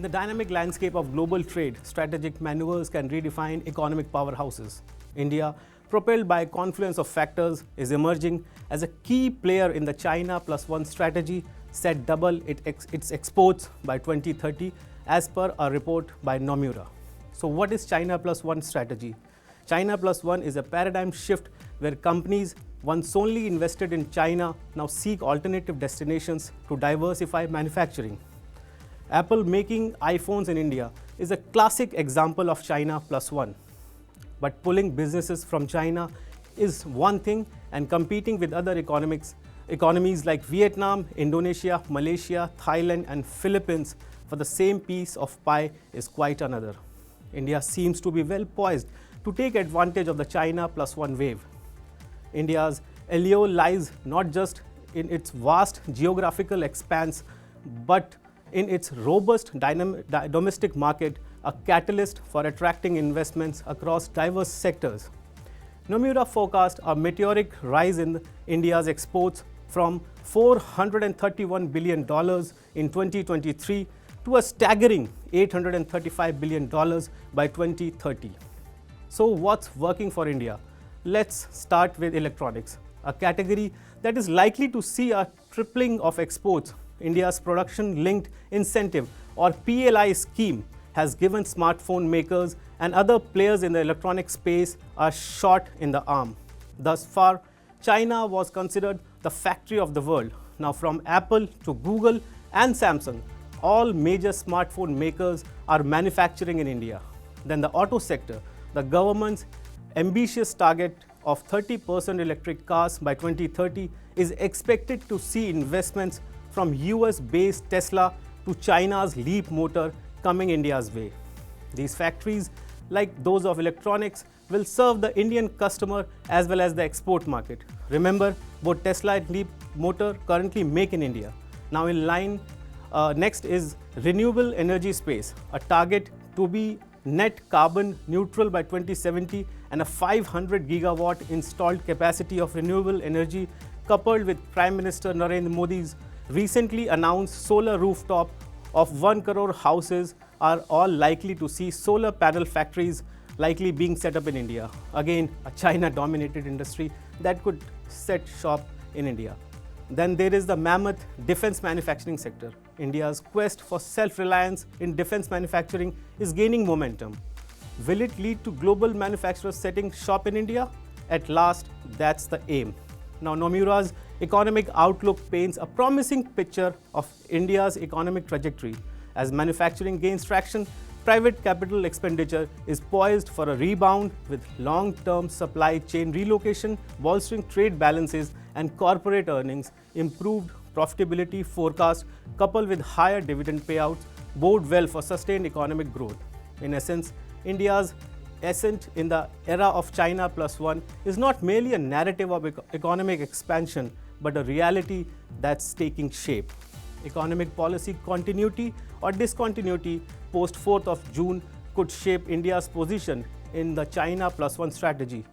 the dynamic landscape of global trade, strategic maneuvers can redefine economic powerhouses. India, propelled by a confluence of factors, is emerging as a key player in the China+1 strategy set double its exports by 2030 as per a report by Nomura. So what is China+1 strategy? China+1 is a paradigm shift where companies once solely invested in China now seek alternative destinations to diversify manufacturing. Apple making iPhones in India is a classic example of China+1. But pulling businesses from China is one thing, and competing with other economies like Vietnam, Indonesia, Malaysia, Thailand, and Philippines for the same piece of pie is quite another. India seems to be well poised to take advantage of the China+1 wave. India's allure lies not just in its vast geographical expanse, but in its robust domestic market, a catalyst for attracting investments across diverse sectors. Nomura forecast a meteoric rise in India's exports from $431 billion in 2023 to a staggering $835 billion by 2030. So what's working for India? Let's start with electronics, a category that is likely to see a tripling of exports. India's production-linked incentive or PLI scheme has given smartphone makers and other players in the electronic space a shot in the arm. Thus far, China was considered the factory of the world. Now from Apple to Google and Samsung, all major smartphone makers are manufacturing in India. Then the auto sector, the government's ambitious target of 30% electric cars by 2030 is expected to see investments from US-based Tesla to China's Leap motor coming India's way. These factories, like those of electronics, will serve the Indian customer as well as the export market. Remember, both Tesla and Leap motor currently make in India. Now in line, next is renewable energy space, a target to be net carbon neutral by 2070 and a 500 gigawatt installed capacity of renewable energy coupled with Prime Minister Narendra Modi's recently announced solar rooftop of 1 crore houses are all likely to see solar panel factories likely being set up in India. Again, a China-dominated industry that could set shop in India. Then there is the mammoth defense manufacturing sector. India's quest for self-reliance in defense manufacturing is gaining momentum. Will it lead to global manufacturers setting shop in India? At last, that's the aim. Now, Nomura's economic outlook paints a promising picture of India's economic trajectory. As manufacturing gains traction, private capital expenditure is poised for a rebound with long-term supply chain relocation, bolstering trade balances and corporate earnings, improved profitability forecast coupled with higher dividend payouts bode well for sustained economic growth. In essence, India's ascent in the era of China+1 is not merely a narrative of economic expansion, but a reality that's taking shape. Economic policy continuity or discontinuity post 4th of June could shape India's position in the China+1 strategy.